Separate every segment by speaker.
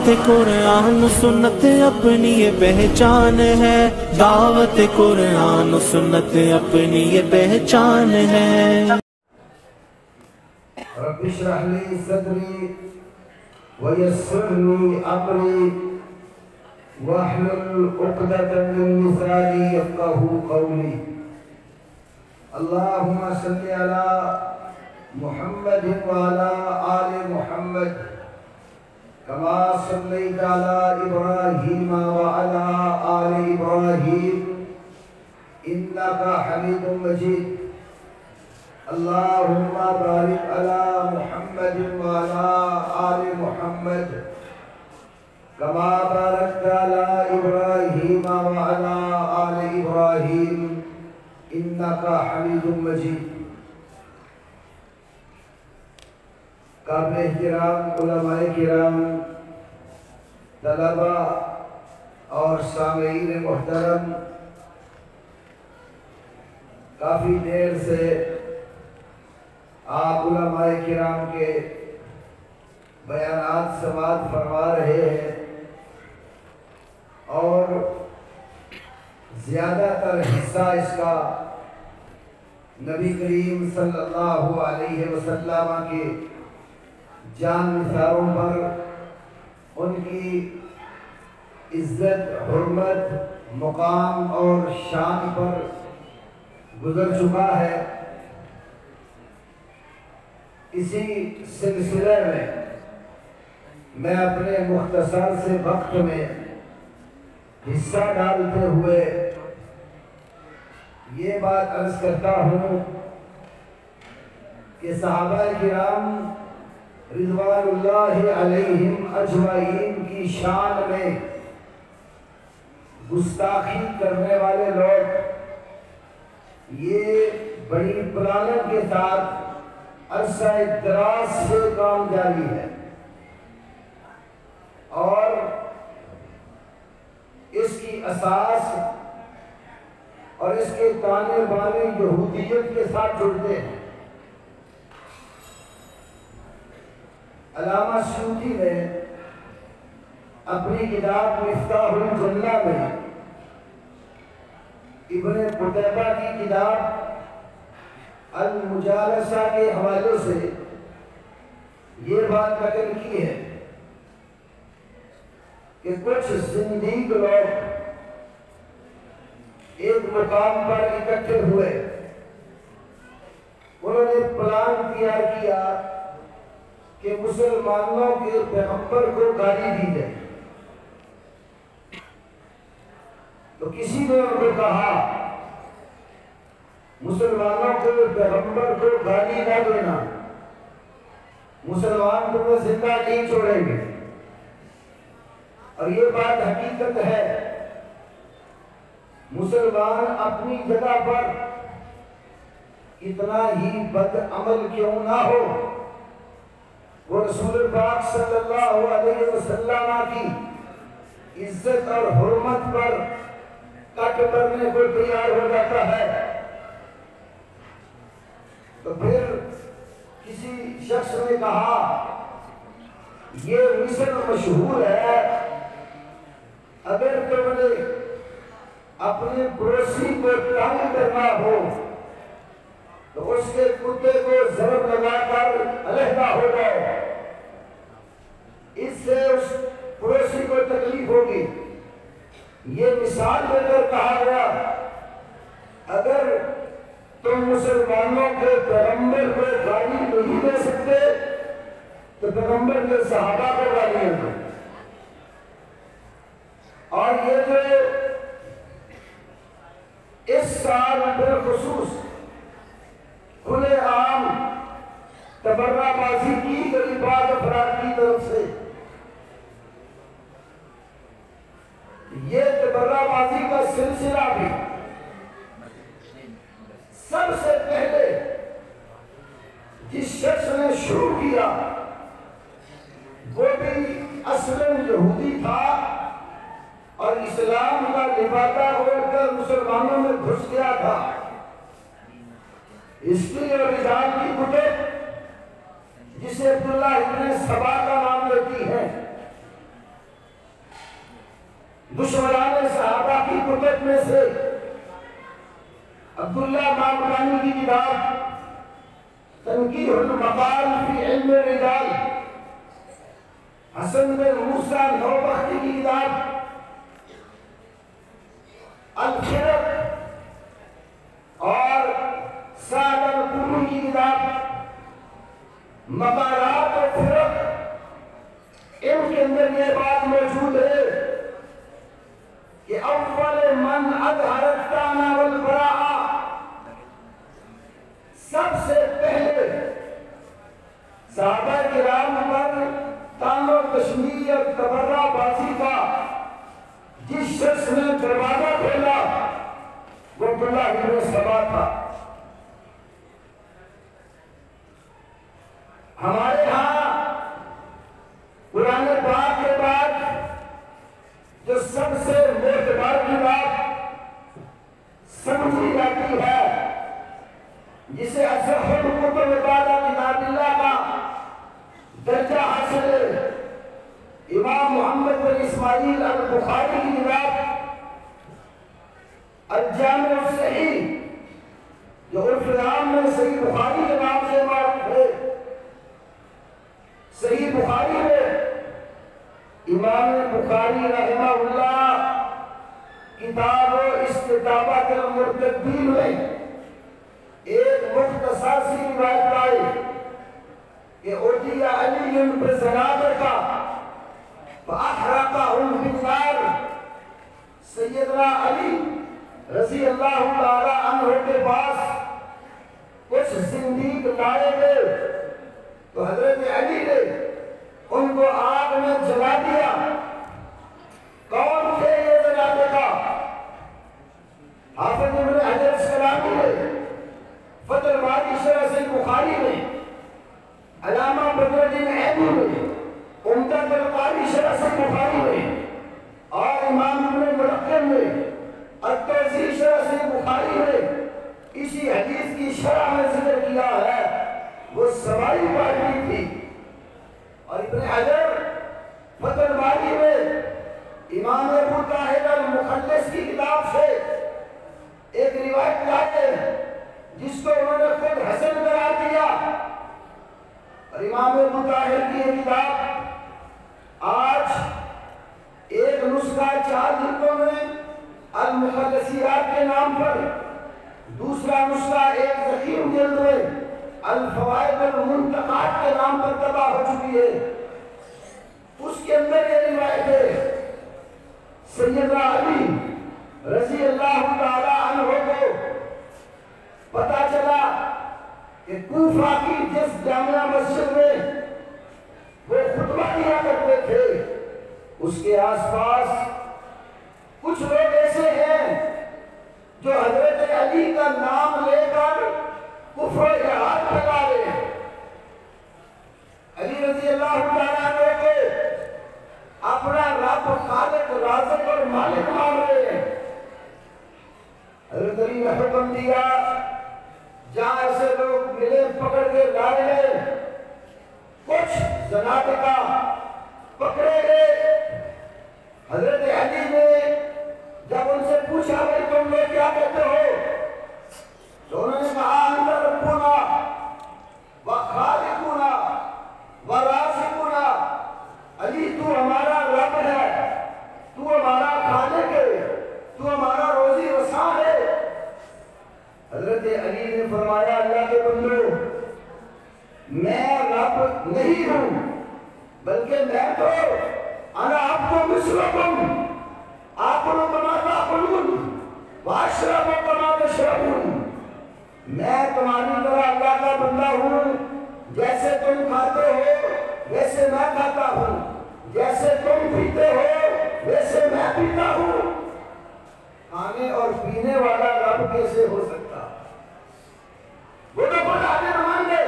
Speaker 1: دعوت قرآن سنت اپنی یہ پہچان ہے، دعوت قرآن سنت اپنی یہ پہچان ہے۔
Speaker 2: رب اشرح لی صدری ویسر لی امری واحلل عقدۃ من لسانی یفقہوا قولی۔ اللہم صل علی محمد وعلی آل محمد کما صلیت علی ابراہیم وعلی آل ابراہیم انک حمید مجید۔ اللہم بارک علی محمد وعلی آل محمد کما بارکت علی ابراہیم وعلی آل ابراہیم انک حمید مجید۔ قابل احترام علماء کرام، طلباء اور سامعین محترم، کافی دیر سے آپ علماء کرام کے بیانات سماعت فرما رہے ہیں اور زیادہ تر حصہ اس کا نبی کریم صلی اللہ علیہ وسلم کے جان نثاروں پر، ان کی عزت، حرمت، مقام اور شان پر گزر چکا ہے۔ اسی سلسلے میں اپنے مختصر سے وقت میں حصہ ڈالتے ہوئے یہ بات عرض کرتا ہوں کہ صحابہ کرام رضوان اللہ علیہم اجمعین کی شان میں گستاخی کرنے والے لوگ یہ بڑی پلاننگ کے ساتھ عرصہ دراز سے کام جاری ہے، اور اس کی اساس اور اس کے تانے بانے یہودیت کے ساتھ جڑتے ہیں۔ علامہ سیوطی نے اپنی کتاب مفتاح الجنہ میں ابن قتیبہ کی کتاب المجالسہ کے حوالے سے یہ بات نقل کی ہے کہ کچھ زندیق لوگ ایک مقام پر اکٹھے ہوئے، انہوں نے پلان تیار کیا کہ مسلمانوں کے پیغمبر کو گالی دی جائے۔ تو کسی نے ان کو کہا مسلمانوں کو پیغمبر کو گالی نہ دینا، مسلمان تمہیں زندہ نہیں چھوڑیں گے۔ اور یہ بات حقیقت ہے، مسلمان اپنی جگہ پر اتنا ہی بد عمل کیوں نہ ہو، وہ رسول پاک صلی اللہ علیہ وسلم کی عزت اور حرمت پر کٹ کرنے کو تیار ہو جاتا ہے۔ تو پھر کسی شخص نے کہا یہ مثل مشہور ہے، اگر تم نے اپنے پڑوسی کو تنگ کرنا ہو تو اس کے کتے کو ضرب لگا کر علیحدہ ہو جاؤ، اس سے اس پڑوسی کو تکلیف ہوگی۔ یہ مثال دے کر کہا گیا اگر تم مسلمانوں کے پیغمبر کو گالی نہیں دے سکتے تو پیغمبر کے صحابہ کو گالیاں دو۔ اور یہ جو اس سال بالخصوص کھلے عام تبرہ بازی کی گئی بعض افراد کی طرف سے، یہ تبرہ بازی کا سلسلہ بھی سب سے پہلے جس شخص نے شروع کیا وہ بھی اصلاً یہودی تھا اور اسلام کا لبادہ اوڑھ کر مسلمانوں میں گھس گیا تھا۔ ہسٹری اور رجال کی کتب جسے عبداللہ ابن سبا کا نام لیتی ہے، دشمنان صحابہ کی کتب میں سے عبداللہ مامدانی کی کتاب تنقیح المقال فی علم الرجال، حسن بن موسیٰ نوبختی کی کتاب الفرق، اور سعد القومی کی کتاب مقالات و فرق، ان کے اندر یہ بات موجود ہے کہ اول من اظہر الطعن والبراء، سب سے پہلے صحابہ کرام پر طعن و تشنیع اور تبرہ بازی کا جس شخص نے دروازہ کھولا وہ عبداللہ بن سبا تھا۔ ہمارے ہاں قرآن پاک کے بعد جو سب سے معتبر کتاب سمجھی جاتی ہے، جسے اصح الکتب بعد کتاب اللہ کا درجہ حاصل ہے، امام محمد بن اسماعیل البخاری کی کتاب الجامع الصحیح، جو عرف عام میں صحیح بخاری کے نام سے معروف ہے۔ صحیح بخاری میں امام بخاری رحمہ اللہ کتاب و استطابت المرتدین میں ایک مختصر سی روایت آئی کہ اُتِیَ علی بزنادقہ فَأَحْرَقَهُمْ بِالنَّارِ، سیدنا علی رضی اللہ تعالی عنہ کے پاس کچھ زندیق لائے گئے تو حضرت علی نے ان کو آگ میں جلا دیا۔ کون تھے یہ زنادقہ؟ حافظ ابن حجر اسقلانی نے فتح الباری شرح صحیح بخاری میں، علامہ بدر الدین عینی میں عمدۃ القاری شرح صحیح بخاری میں، اور امام ابن ملقن میں التوضیح شرح صحیح بخاری میں اسی حدیث کی شرح میں ذکر کیا ہے، وہ سوائی پارٹی تھی۔ اور ابن حجر فتح الباری میں امام ابو طاہر المخلص کی کتاب سے ایک روایت لاتے جس کو انہوں نے خود حسن قرار دیا، اور امام ابو طاہر کی یہ کتاب آج ایک نسخہ 4 جلدوں میں المخلصیات کے نام پر، دوسرا نسخہ ایک ضخیم جلد میں الفوائد المنتقات کے نام پر طبع ہو چکی ہے۔ اس کے اندر یہ روایت ہے سیدنا علی رضی اللہ تعالی عنہ کو پتا چلا کہ کوفہ کی جس جامعہ مسجد میں وہ خطبہ دیا کرتے تھے اس کے آس پاس کچھ لوگ ایسے ہیں جو حضرت علی کا نام لے کر کفر و الحاد پھیلا رہے ہیں، علی رضی اللہ تعالیٰ عنہ کو اپنا رب خالق رازق اور مالک مان رہے ہیں۔ حضرت علی نے حکم دیا جہاں ایسے لوگ ملے پکڑ کے لائے ہیں، کچھ زنادقہ پکڑے گئے۔ حضرت علی نے جب ان سے پوچھا بھائی تم لوگ کیا کہتے ہو تو انہوں نے کہا انت ربنا وخالقنا ورازقنا، علی تو ہمارا رب ہے، تو ہمارا خالق ہے، تو ہمارا روزی رساں ہے۔ حضرت علی نے فرمایا اللہ کے بندو، میں رب نہیں ہوں بلکہ میں تو انا عبد مثلکم آکل کما تاکلون واشرب کما تشربون، میں تمہاری طرح اللہ کا بندہ ہوں، جیسے تم کھاتے ہو ویسے میں کھاتا ہوں، جیسے تم پیتے ہو ویسے میں پیتا ہوں۔ کھانے اور پینے والا رب کیسے ہو سکتا؟ وہ تو خود حاجت مند ہے،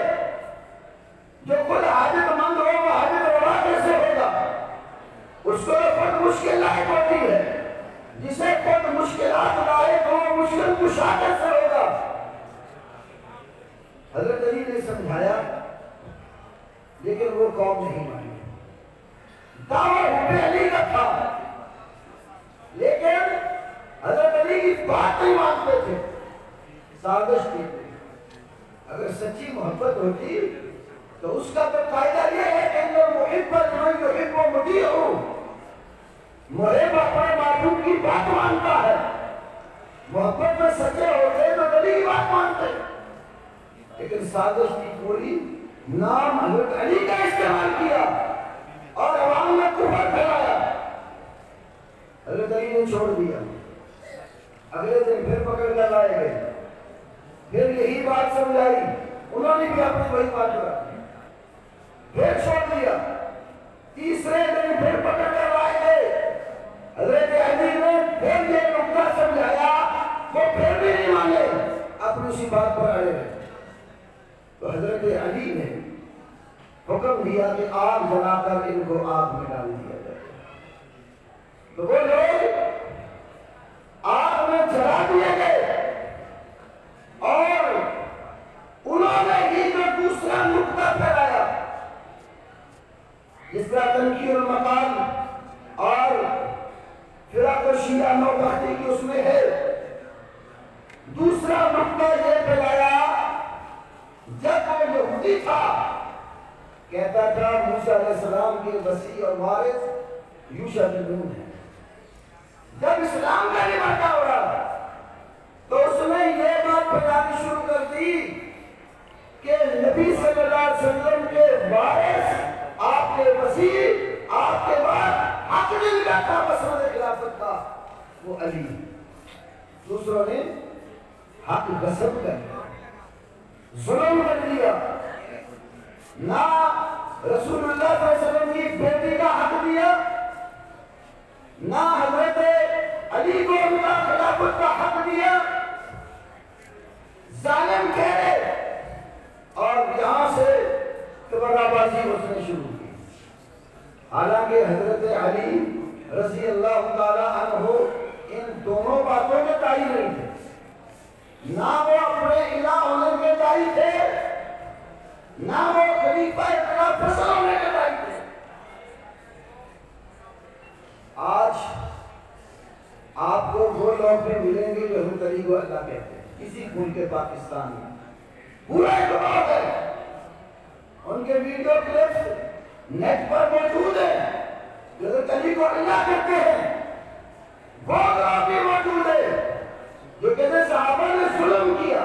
Speaker 2: جو خود حاجت مند ہو وہ حاجت روا کیسے ہوگا؟ اس کو خود مشکل لائق ہوتی ہے، جسے خود مشکلات لائق ہو مشکل کشا کیسے ہوگا؟ حضرت علی نے سمجھایا لیکن وہ قوم نہیں مانی، دعویٰ حب علی کا تھا، لیکن حضرت علی کی بات نہیں مانتے تھے، سازش کی تھی۔ اگر سچی محبت ہوتی تو اس کا تو قاعدہ یہ ہے کہ ان محبت میں یحب و مطیع ہو، محب اپنے معبود کی بات مانتا ہے، محبت میں سچے ہوتے تو علی کی بات مانتے، لیکن سازش کی پوری نام حضرت علی کا استعمال کیا اور عوام میں کفر پھیلایا۔ حضرت علی نے چھوڑ دیا، اگلے دن پھر پکڑ کر لائے گئے، پھر یہی بات سمجھائی، انہوں نے بھی اپنی وہی بات رکھی، پھر چھوڑ دیا، تیسرے دن پھر پکڑ کر لائے گئے، حضرت علی نے پھر یہ نقطہ سمجھایا، وہ پھر بھی نہیں مانے، اپنی اسی بات پر اڑے رہے۔ تو حضرت علی نے حکم دیا کہ آگ جلا کر ان کو آگ میں ڈال دیا جائے۔ تو وہ لوگ آگ میں جلا دیے گئے، اور انہوں نے ہی جو دوسرا نقطہ پھیلایا، جس طرح تنقیر المقال اور فرق و شیعہ نوبختی کی اس میں ہے، دوسرا نقطہ یہ پھیلایا، جب وہ یہودی تھا کہتا تھا موسیٰ علیہ السلام کے وسیع اور وارث یوشع بن نون ہے، جب اسلام کا نمٹا ہو رہا تو اس نے یہ بات پھیلانی شروع کر دی کہ نبی صلی اللہ علیہ وسلم کے وارث، آپ کے وسیع، آپ کے بعد حق دل کا تھا مسئلہ خلافت کا، وہ علی۔ دوسروں نے حق غصب کر دیا، ظلم کر دیا، نہ رسول اللہ صلی اللہ علیہ وسلم کی بیٹی کا حق دیا، نہ حضرت علی کو ان کا خلافت کا حق دیا، ظالم ٹھہرے، اور یہاں سے تبرہ بازی اس نے شروع کی۔ حالانکہ حضرت علی رضی اللہ تعالیٰ عنہ ان دونوں باتوں کے داعی نہیں تھے، نہ وہ اپنے الہ ہونے کے داعی تھے، نہ وہ خلیفہ اطلاع فصل ہونے کے داعی تھے۔ آج آپ کو وہ لوگ بھی ملیں گے جو حضرت علی کو اللہ کہتے ہیں، کسی ملک پاکستان میں پورا اتفاق ہے، ان کے ویڈیو کلپس نیٹ پر موجود ہیں، جو حضرت علی کو اللہ کہتے ہیں، وہ لوگ بھی موجود ہیں جو کہتے ہیں صحابہ نے ظلم کیا،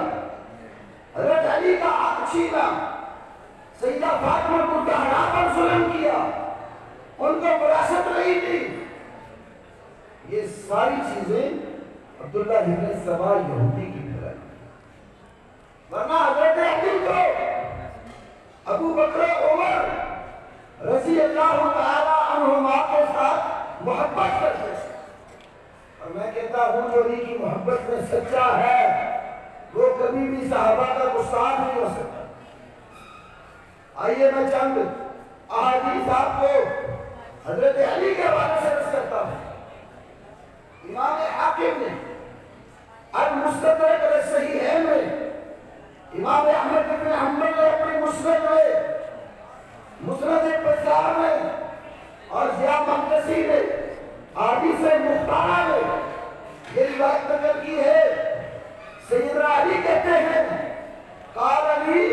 Speaker 2: حضرت علی کا حق چھینا، سیدہ فاطمہ کو دہرا پر ظلم کیا، ان کو وراثت نہیں دی۔ یہ ساری چیزیں عبداللہ ابن سبا یہودی کی پھیلائی، ورنہ حضرت علی کو ابو بکر عمر رضی اللہ تعالی عنہما کے ساتھ محبت کرتے ہیں، اور میں کہتا ہوں جو علی کی محبت میں سچا ہے وہ کبھی بھی صحابہ کا گستاخ نہیں ہو سکتا۔ آئیے میں چند احادیث آپ کو حضرت علی کے حوالے سے عرض کرتا ہوں۔ امام حاکم نے المستدرک علی الصحیحین میں، امام احمد بن حنبل نے اپنی مسند میں، مسند بزار میں، اور ضیاء مقدسی نے حدیث مختارہ میں یہ روایت نقل کی ہے۔ سیدنا علی کہتے ہیں قال علی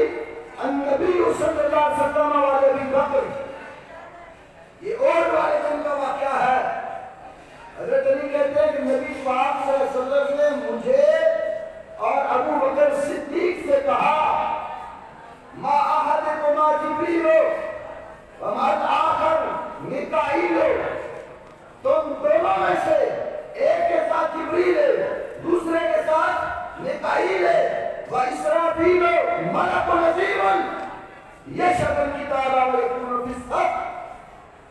Speaker 2: النبی صلی اللہ علیہ وسلم والے ابی بکر، یہ اور والے دن کا واقعہ ہے۔ حضرت علی کہتے ہیں کہ نبی پاک صلی اللہ علیہ وسلم نے مجھے اور ابو بکر صدیق سے کہا ما احدکما جبریل وما الآخر میکائیل، تم دونوں میں سے ایک کے ساتھ جبریل ہے، دوسرے کے ساتھ میکائیل ہے، وَإِسْرَافِيلُ مَلَكٌ عَظِيمٌ يَشْهَدُ الْكِتَابَ وَيَكُونُ بِالصَّفِّ۔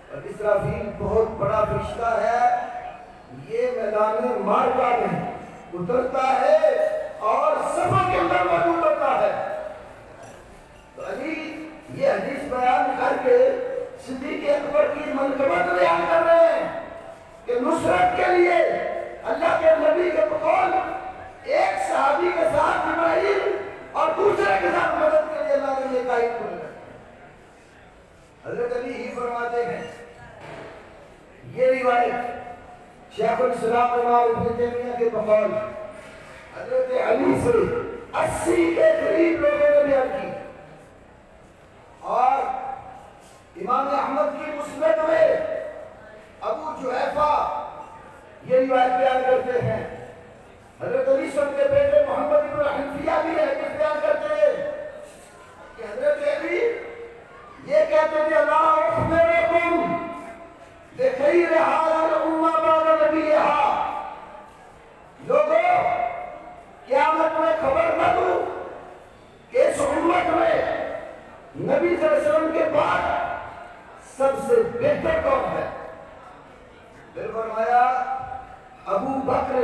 Speaker 2: اور اسرافیل بہت بڑا فرشتہ ہے، یہ میدان معرکہ میں اترتا ہے اور صفوں کے اندر موجود ہوتا ہے۔ تو علی یہ حدیث بیان کر کے صدیق اکبر کی منقبت بیان کر رہے ہیں کہ نصرت کے لیے اللہ کے نبی کے بقول ایک صحابی کے ساتھ جبرائیل اور دوسرے کے ساتھ مدد کے لیے اللہ نے یہ قائد کو لگا۔ حضرت علی ہی فرماتے ہیں، یہ روایت شیخ الاسلام امام ابن تیمیہ کے بقول حضرت علی سے 80 کے قریب لوگوں نے بیان کی، اور امام احمد کی مسند میں ابو جحیفہ یہ روایت بیان کرتے ہیں، حضرت علی صاحب کے بیٹے محمد بن حنفیہ بھی حدیث بیان کرتے ہیں کہ حضرت علی یہ کہتے تھے لا اخبرکم بخیر هذه الامہ بعد نبیہا، لوگوں قیامت میں خبر نہ دوں کہ اس امت میں نبی صلی اللہ علیہ وسلم کے بعد سب سے بہتر کون ہے؟ پھر فرمایا ابو بکر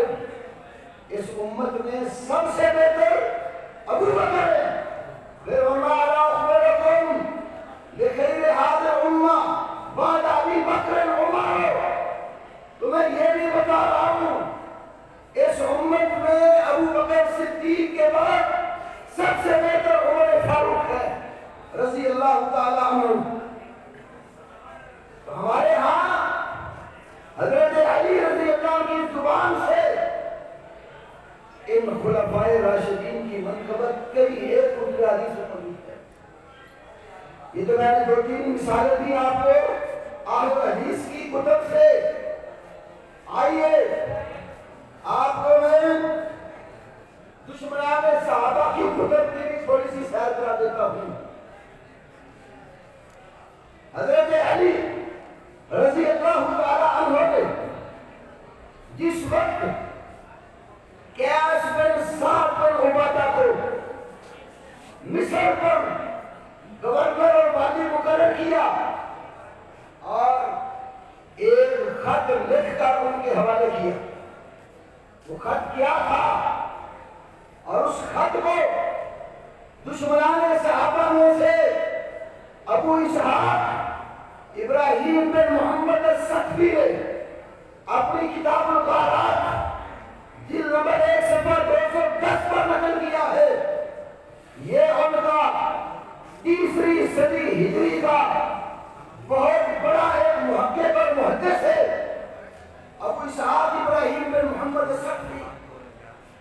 Speaker 2: اس امت میں سب سے بہتر ابو بکر ہے۔ پھر فرمایا لا اخبرکم بخیر هذه الامہ بعد ابی بکر عمر، تمہیں یہ بھی بتا رہا ہوں اس امت میں ابو بکر صدیق کے بعد سب سے بہتر عمر فاروق ہے رضی اللہ تعالیٰ عنہ۔ تو ہمارے ہاں حضرت علی رضی اللہ کی زبان سے ان خلفائے راشدین کی منقبت کئی ایک کتب حدیث میں موجود ہے۔ یہ تو میں نے 2-3 مثالیں دی آپ کو اہل حدیث کی کتب سے۔ آئیے آپ کو میں دشمنان صحابہ کی کتب کی بھی تھوڑی سی سیر کرا دیتا ہوں۔ حضرت علی رضی اللہ تعالیٰ عنہ نے جس وقت قیاس بن سعد بن عبادہ کو مصر پر گورنر اور والی مقرر کیا اور ایک خط لکھ کر ان کے حوالے کیا، وہ خط کیا تھا؟ اور اس خط کو دشمنان صحابہ میں سے ابو اسحاق ابراہیم بن محمد السقفی نے اپنی کتاب الغارات جلد نمبر 1 صفحہ 210 پر نقل کیا ہے۔ یہ ان کا 3ری صدی ہجری کا بہت بڑا ایک محقق اور محدث ہے ابو اسحاق ابراہیم بن محمد السقفی،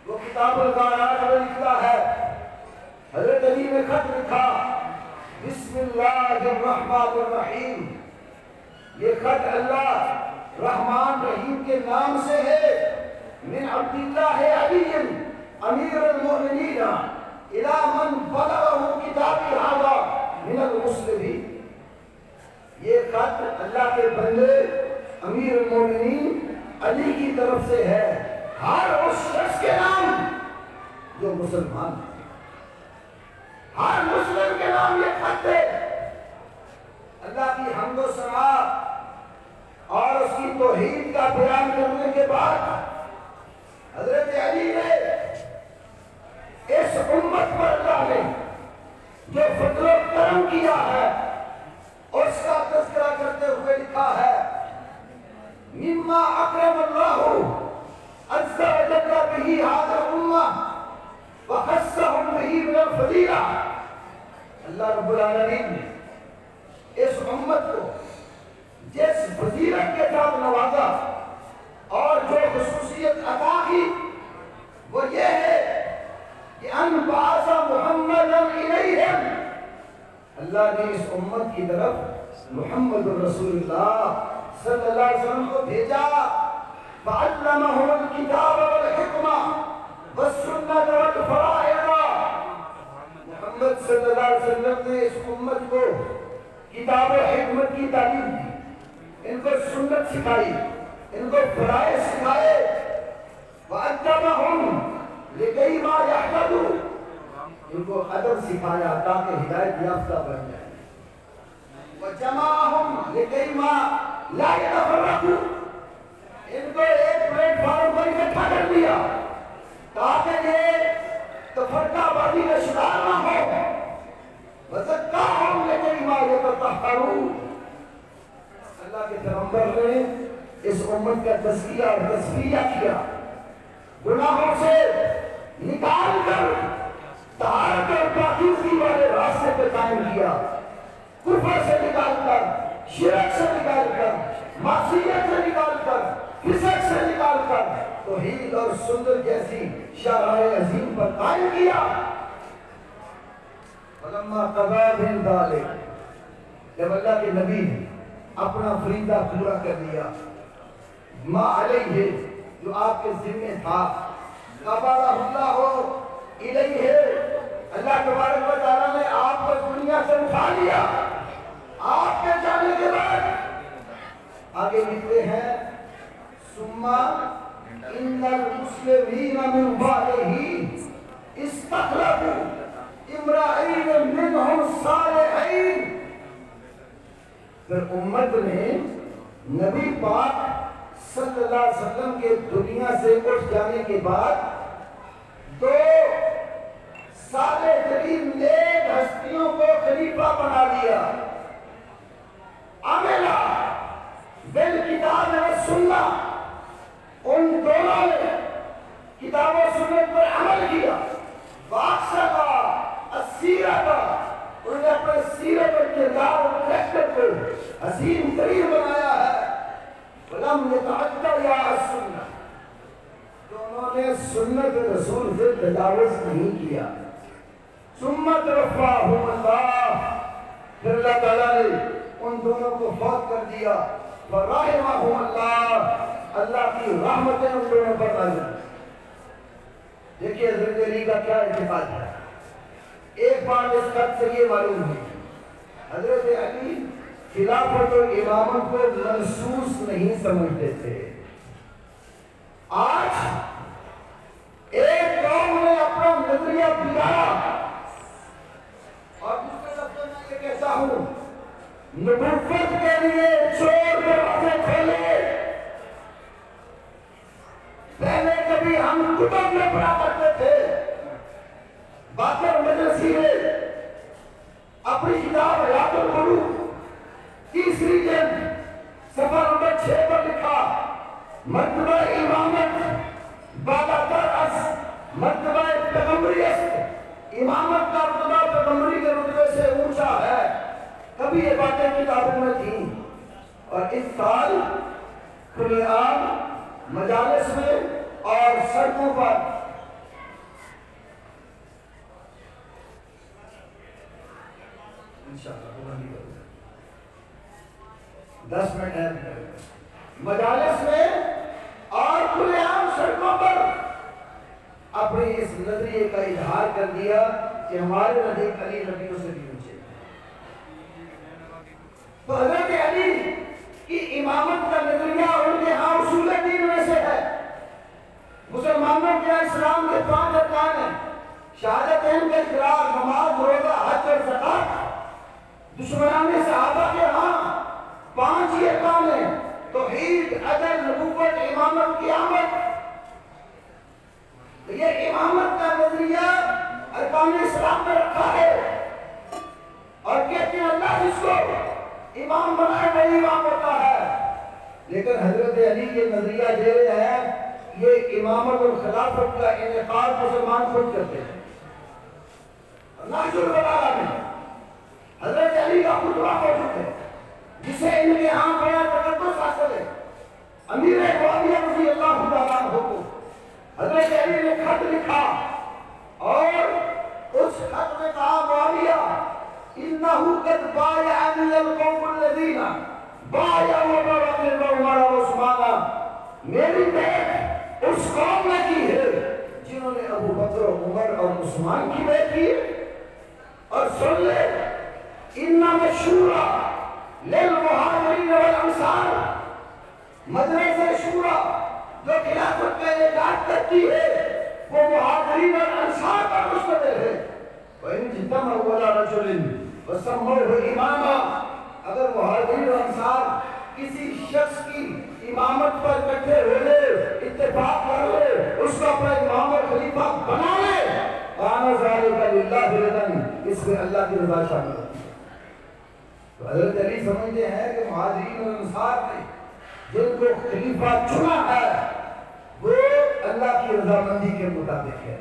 Speaker 2: وہ کتاب الغارات میں لکھتا ہے حضرت علی نے خط لکھا بسم اللہ الرحمن الرحیم، یہ خط اللہ رحمان رحیم کے نام سے ہے، من عبداللہ علی امیر المؤمنین الى من بلغہ کتابی ھذا من المسلمین، یہ خط اللہ کے بندے امیر المومنین علی کی طرف سے ہے ہر اس شخص کے نام جو مسلمان ہے، ہر مسلم کے نام یہ خط ہے۔ اللہ کی حمد و ثنا اور اس کی توحید کا بیان کرنے کے بعد حضرت علی نے اس امت پر اللہ نے جو فضل و کرم کیا ہے اس کا تذکرہ کرتے ہوئے لکھا ہے مما اکرم اللہ عز و جل به هذه الامه وخصهم به من الفضیلہ، اللہ رب العالمین نے اس امت کو جس فضیلت کے ساتھ نوازا اور جو خصوصیت عطا کی وہ یہ ہے کہ ان بعث محمدا الیہم، اللہ نے اس امت کی طرف محمد رسول اللہ صلی اللہ علیہ وسلم کو بھیجا، فعلمہم الکتاب والحکمہ والسنۃ والفرائض، محمد صلی اللہ علیہ وسلم نے اس امت کو کتاب و حکمت کی تعلیم دی، ان کو سنت سکھائی، ان کو فرائض سکھائے، وَأَدَّبَهُمْ لِكَيْ مَا يَحْتَدُوا، ان کو ادب سکھایا تاکہ ہدایت یافتہ بن جائے، وَجَمَعَهُمْ لِكَيْ مَا لَا يَتَفَرَّقُوا، ان کو ایک پلیٹ فارم پر اکٹھا کر دیا تاکہ یہ تفرقہ بازی کا شکار نہ ہو، وَزَكَّاهُمْ لِكَيْ مَا يَتَطَهَّرُوا، اللہ کے پیغمبر نے اس امت کا تزکیہ اور تصفیہ کیا، گناہوں سے نکال کر طہارت اور پاکیزگی والے راستے پہ قائم کیا، کفر سے نکال کر، شرک سے نکال کر، معصیت سے نکال کر فسق سے نکال کر توحید اور سنت جیسی شاہراہ عظیم پر قائم کیا۔ فلما قضا من ذلک، جب اللہ کے نبی نے اپنا فریضہ پورا کر لیا، ما علیہ، جو آپ کے ذمہ تھا، قبضہ اللہ الیہ، اللہ تبارک و تعالیٰ نے آپ کو دنیا سے اٹھا لیا۔ آپ کے جانے کے بعد آگے لکھتے ہیں ثم ان المسلمین من بعدہ استخلفوا امرئین منہم صالحین، پھر امت نے نبی پاک صلی اللہ علیہ وسلم کے دنیا سے اٹھ جانے کے بعد دو صالح ترین نیک ہستیوں کو خلیفہ بنا دیا۔ عملہ بالکتاب و سنہ، ان دونوں نے کتاب و سنت پر عمل کیا۔ واقعہ السیرت، انہوں نے اپنے سیرت اور کردار اور کریکٹر کو حسین ترین بنایا ہے۔ ولم یتعدی یا السنہ، انہوں نے سنت رسول سے تجاوز نہیں کیا۔ ثم توفاہم اللہ، پھر اللہ تعالیٰ نے ان دونوں کو فوت کر دیا۔ فرحمہم اللہ، اللہ کی رحمتیں ان دونوں پر نازل۔ دیکھیے حضرت علی کا کیا اعتقاد ہے۔ ایک بات اس خط سے یہ معلوم ہے، حضرت علی خلافت و امامت کو منسوس نہیں سمجھتے تھے۔ آج ایک قوم نے اپنا نظریہ بگاڑا، اور دوسرے لفظوں میں یہ کہتا ہوں، نبوت کے لیے چور دروازے کھولے۔ پہلے کبھی ہم کتب میں پڑھا کرتے تھے، باقر مجلسی نے اپنی کتاب حیات القلوب تیسری جلد صفحہ نمبر 6 پر لکھا، مرتبہ امامت بالاتر از مرتبہ پیغمبری است، امامت کا رتبہ پیغمبری کے رتبے سے اونچا ہے۔ کبھی یہ باتیں کتابوں میں تھیں، اور اس سال کھلے عام مجالس میں اور سڑکوں پر انشاءاللہ 10 منٹ ہے، مجالس میں اور کھلے عام سڑکوں پر اپنے اس نظریے کا اظہار کر دیا کہ ہمارے نزدیک علی نبیوں سے بھی اونچے۔ تو حضرت علی کی امامت کا نظریہ ان کے ہاں اصول دین میں سے ہے۔ مسلمانوں کے اسلام کے 5 ارکان ہیں، شہادتین کا اقرار، نماز، روزہ، حج اور زکات۔ دشمنان صحابہ کے ہاں 5 ہی ارکان ہیں، توحید، عدل، نبوت، امامت، قیامت۔ یہ امامت کا نظریہ ارکان اسلام میں رکھا ہے، اور کہتے ہیں اللہ جس کو امام بنائے وہی امام ہوتا ہے۔ لیکن حضرت علی یہ نظریہ دے رہے ہیں، یہ امامت اور خلافت کا انعقاد مسلمان خود کرتے ہیں۔ نہج البلاغہ میں حضرت علی کا خطبہ موجود ہے، جسے ان کے ہاں بڑا تقدس حاصل ہے۔ امیر معاویہ رضی اللہ تعالیٰ عنہ کو حضرت علی نے خط لکھا، اور اس خط میں کہا، معاویہ انہو قد بایعنی القوم الذین بایعوا ابا بکر و عمر و عثمان، میری بیعت اس قوم نے کی ہے جنہوں نے ابو بکر و عمر اور عثمان کی بیعت کی۔ اور سن لے، انما الشورى للمہاجرین والانصار، مجلس شورا جو خلافت کا اعلان کرتی ہے وہ مہاجرین اور انصار پر مشتمل ہے۔ وَإِنْ اجْتَمَعُوا عَلَىٰ رَجُلٍ وَسَمَّوْهُ إِمَامًا، اگر مہاجرین اور انصار کسی شخص کی امامت پر اکٹھے ہو لے، اتفاق کر لے، اس کو اپنا امام اور خلیفہ بنا لے، آنا ذَلِكَ لِلَّهِ رِضًا، اس میں اللہ کی رضا شامل ہوتی ہے۔ تو حضرت علی سمجھتے ہیں کہ مہاجرین اور انصار نے جن کو خلیفہ چنا ہے وہ اللہ کی رضامندی کے مطابق ہے،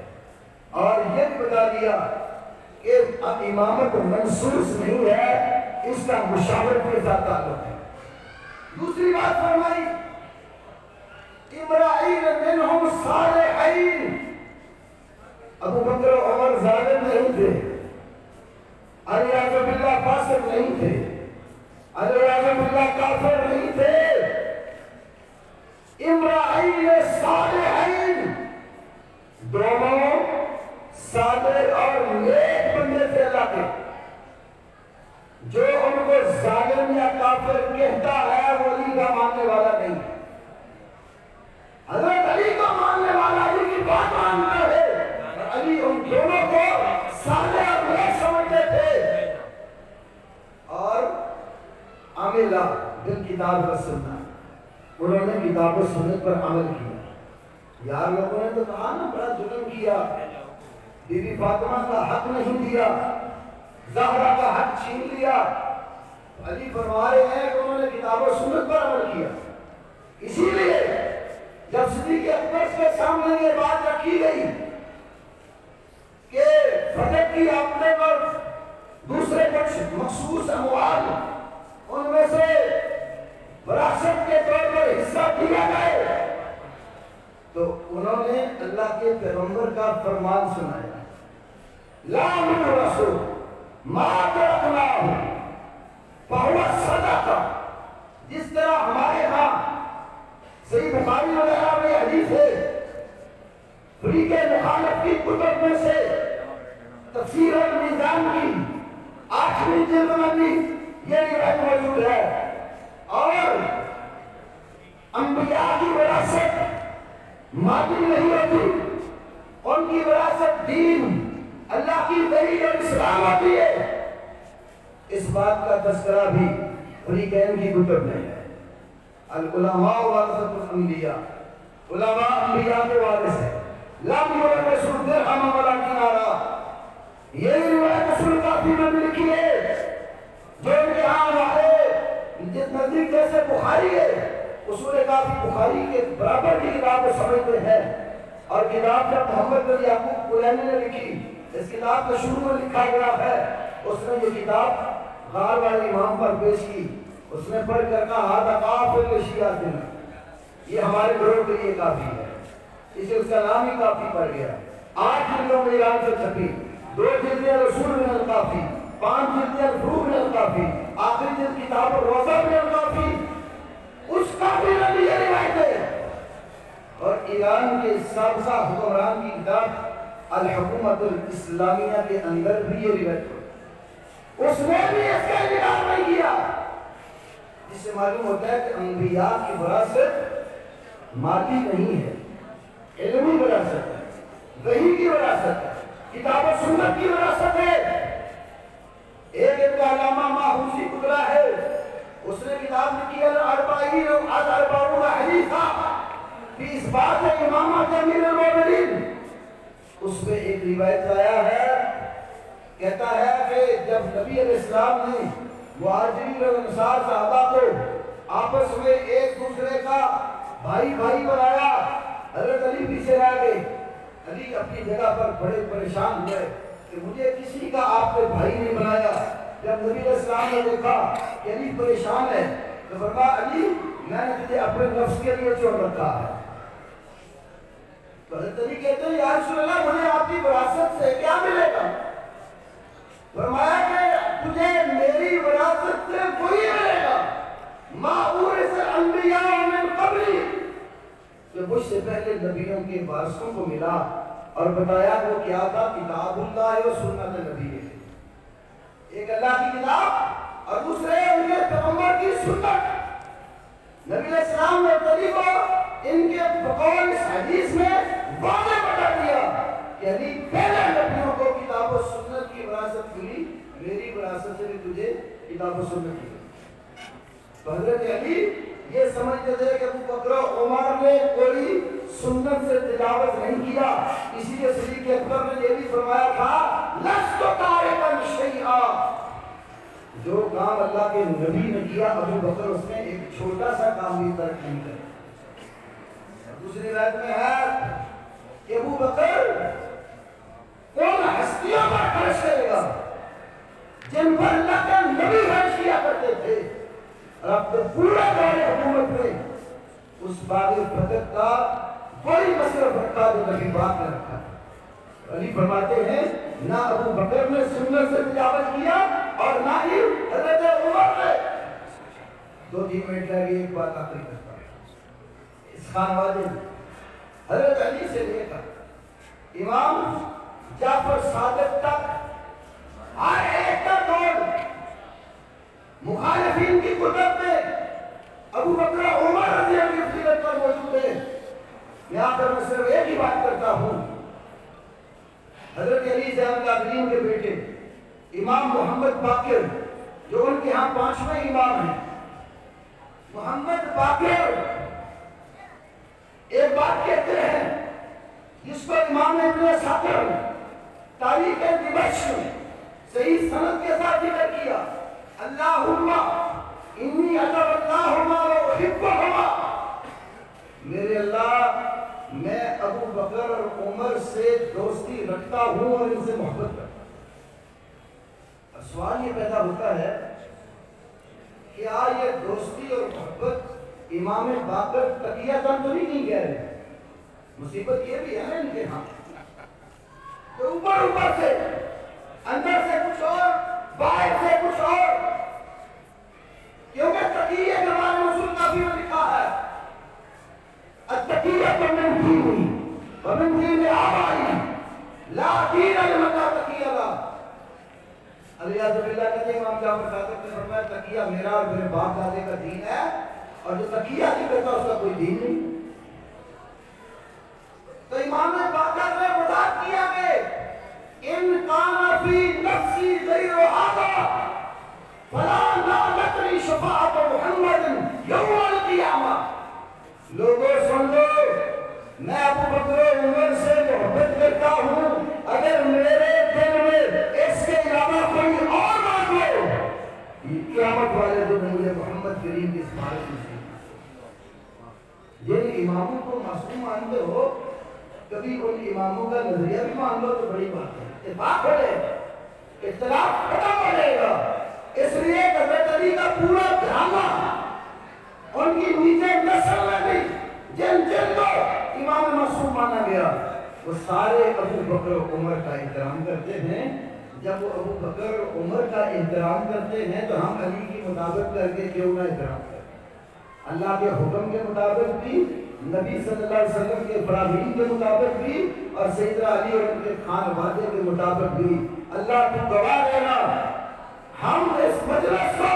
Speaker 2: اور یہ بتا دیا کہ اب امامت منسوس نہیں ہے، اس کا مشاورت کے ساتھ تعلق ہے۔ دوسری بات فرمائی، امرائیل منہم صالحین، ابو بکر و عمر ظالم نہیں تھے، علیہ باللہ فاسق نہیں تھے، علیہ باللہ کافر نہیں تھے، امرائیل صالحین دونوں صالح اور نیک بندے تھے اللہ کے، جو ان کو ظالم یا کافر کہتا ہے وہ علی کا ماننے والا نہیں، حضرت علی کا ماننے والا علی کی بات مانتا ہے، اور علی ان دونوں کو صالح اور نیک سمجھتے تھے، اور عاملہ بالکتاب و سنت، انہوں نے کتاب و سنت پر عمل کیا۔ یار لوگوں نے تو کہا نا بڑا ظلم کیا، بی بی فاطمہ کا حق نہیں دیا، زہرا کا حق چھین لیا، علی فرما رہے ہیں کہ انہوں نے کتاب و سنت پر عمل کیا۔ اسی لیے جب صدیق اکبر کے سامنے یہ بات رکھی گئی کہ فتح کی اپنے پر دوسرے کچھ مخصوص اموال ان میں سے وراثت کے طور پر حصہ دیا جائے، تو انہوں نے اللہ کے پیغمبر کا فرمان سنایا، لا من رسول ما ترکناہ فہو صدقہ۔ جس طرح ہمارے ہاں صحیح بخاری وغیرہ میں حدیث ہے، فریق مخالف کی کتب میں سے تفسیر المیزان کی 8ویں جلد میں بھی یہ روایت موجود ہے، اور انبیاء کی وراثت مادی نہیں ہوتی، ان کی وراثت دین اللہ کی وحی اور اسلام ہوتی ہے۔ اس بات کا تذکرہ بھی فریقین کی کتب میں ہے۔ العلماء ورثۃ الانبیاء، علماء انبیاء کے وارث ہیں، لم یورثوا درہما ولا دینارا، یہ روایت اصول کافی میں بھی لکھی ہے، جو ان کے ہاں والے جس نزدیک جیسے بخاری ہے، اصول کافی بخاری کے برابر کی کتاب کو سمجھتے ہیں، اور کتاب جب محمد بن یعقوب کلینی نے لکھی، اس کتاب کا شروع میں لکھا گیا ہے، اس نے یہ کتاب غار والے امام پر پیش کی، اس نے پڑھ کر کہا ہذا کافی لشیعتنا، یہ ہمارے گروہ کے لیے کافی ہے، اسے اس کا نام ہی کافی پڑ گیا۔ 8 جلدوں میں ایران سے چھپی، 2 جلدیں رسول من الکافی، 5 جلدیں الفروق من الکافی، آخری جلد کتاب الروضہ من الکافی، اس کافی میں بھی یہ روایت ہے۔ اور ایران کے سابقہ حکمران کی کتاب الحکومت الاسلامیہ کے اندر بھی یہ روایت ہے، اس نے بھی اس کا انکار نہیں کیا، جس سے معلوم ہوتا ہے کہ انبیاء کی وراثت مادی نہیں ہے، علمی وراثت ہے، وحی کی وراثت ہے، کتاب و سنت کی وراثت ہے۔ ایک علامہ ماحوسی قدرہ ہے، اس نے کتاب لکھی الاربعون حدیثہ فی اثبات امامت امیر المومنین، اس میں ایک روایت آیا ہے، کہتا ہے کہ جب نبی علیہ السلام نے مہاجرین اور انصار صحابہ کو آپس میں ایک دوسرے کا بھائی بھائی بنایا، حضرت علی پیچھے رہ گئے، علی اپنی جگہ پر بڑے پریشان ہوئے کہ مجھے کسی کا آپ نے بھائی نہیں بنایا۔ جب نبی علیہ السلام نے دیکھا کہ علی پریشان ہے تو فرمایا علی میں نے تجھے اپنے نفس کے لیے چن رکھا ہے۔ تو حضرت علی کہتے ہیں یا رسول اللہ مجھے آپ کی وراثت سے کیا ملے گا؟ فرمایا کہ تجھے میری وراثت سے وہی ملے گا ما اورث الانبیاء من قبلی، کہ مجھ سے پہلے نبیوں کے وارثوں کو ملا، اور بتایا وہ کیا تھا، کتاب اللہ و سنت نبی ہے، ایک اللہ کی کتاب اور دوسرے ان کے پیغمبر کی سنت۔ نبی علیہ السلام نے علی کو ان کے بقول اس حدیث میں واضح بتا دیا کہ علی پہلے نبیوں کو کتاب و سنت کی وراثت ملی، میری وراثت سے بھی تجھے کتاب و سنت کی۔ تو حضرت علی یہ سمجھتے تھے کہ ابو بکر و عمر نے کوئی سنت سے تجاوز نہیں کیا، اسی لیے صدیق اکبر نے یہ بھی فرمایا تھا لست تارکا شیئا، جو کام اللہ کے نبی نے کیا ابو بکر اس نے ایک چھوٹا سا کام بھی ترک نہیں کیا۔ دوسری روایت میں ہے کہ ابو بکر ان ہستیوں پر خرچ کرے گا جن پر اللہ کا نبی خرچ کیا کرتے تھے، اور اب تو پورا دور حکومت میں اس باغ فتح کا وہی مصرف رکھا جو نبی پاک نے رکھا. علی فرماتے ہیں نہ ابو بکر نے سنت سے تجاوز کیا اور نہ ہی حضرت عمر نے. 2-3 منٹ لگے ایک بات آخری کرتا ہوں. اس خانوادے میں حضرت علی سے لے کر امام جعفر صادق تک ہر ایک کا قول مخالفین کی قدرت میں ابو بکر عمر رضی اللہ عنہ کی فضیلت پر موجود ہے. میں آخر میں صرف ایک ہی بات کرتا ہوں. حضرت علی زین العابدین کے بیٹے امام محمد باقر جو ان کے ہاں 5ویں امام ہیں، محمد باقر ایک بات کہتے ہیں جس کو امام ابن ساکر تاریخ دمشق میں صحیح سند کے ساتھ ذکر کیا. اللہم انی اتولاہما و احبہما. میرے اللہ میں ابو بکر اور عمر سے دوستی رکھتا ہوں اور ان سے محبت کرتا ہوں. اب سوال یہ پیدا ہوتا ہے کیا یہ دوستی اور محبت امام باقر تقیہ تن تو نہیں کہہ رہے؟ مصیبت یہ بھی ہے نا ان کے ہاں تو اوپر سے اندر سے کچھ اور باہر سے کچھ اور. کیونکہ تقیہ کے بارے میں رسول کافی میں لکھا ہے التقیہ من دینی ومن دین آبائی لا دین لمن لا تقیہ لا. علیہ باللہ کہتے ہیں امام جعفر صادق نے فرمایا تقیہ میرا اور میرے باپ دادے کا دین ہے اور جو تقیہ نہیں کرتا اس کا کوئی دین نہیں. تو امام باقر نے وضاحت کیا کہ ان کان فی نفسی غیر هذا فلا نالتنی شفاعت محمد یوم القیامہ. لوگوں سن لو میں ابو بکر و عمر سے محبت کرتا ہوں. اگر میرے دل میں اس کے علاوہ کوئی اور بات ہو قیامت والے دن مجھے محمد کریم کی سفارش نصیب. جن اماموں کو معصوم مانتے ہو کبھی ان اماموں کا نظریہ بھی مان لو تو بڑی بات ہے. اتفاق ہو جائے گا، اختلاف ختم ہو جائے گا. اس لیے حضرت علی کا پورا ڈرامہ ان کی نیچے نسل میں بھی جن کو امام معصوم مانا گیا وہ سارے ابو بکر و عمر کا احترام کرتے ہیں. جب وہ ابو بکر و عمر کا احترام کرتے ہیں تو ہم علی کی مطابق کر کے کیوں نہ احترام کریں؟ اللہ کے حکم کے مطابق بھی، نبی صلی اللہ علیہ وسلم کے ابراہیم کے مطابق بھی اور سیدنا علی اور ان کے خانوادے کے مطابق بھی. اللہ کو گواہ دینا ہم اس مجلس کو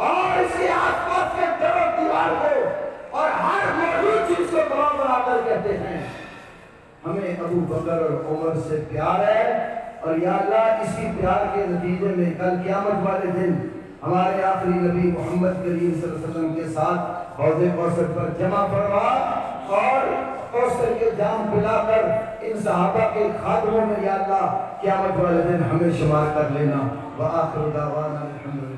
Speaker 2: اور اس کے آس پاس کے در و دیوار کو اور ہر موجود چیز کو گواہ بنا کر کہتے ہیں ہمیں ابو بکر اور عمر سے پیار ہے. اور یا اللہ اسی پیار کے نتیجے میں کل قیامت والے دن ہمارے آخری نبی محمد کریم صلی اللہ علیہ وسلم کے ساتھ حوض کوثر پر جمع فرما اور کوثر کے جام پلا کر ان صحابہ کے خادموں میں یا اللہ قیامت والے دن ہمیں شمار کر لینا. وآخر دعوانا الحمدللہ.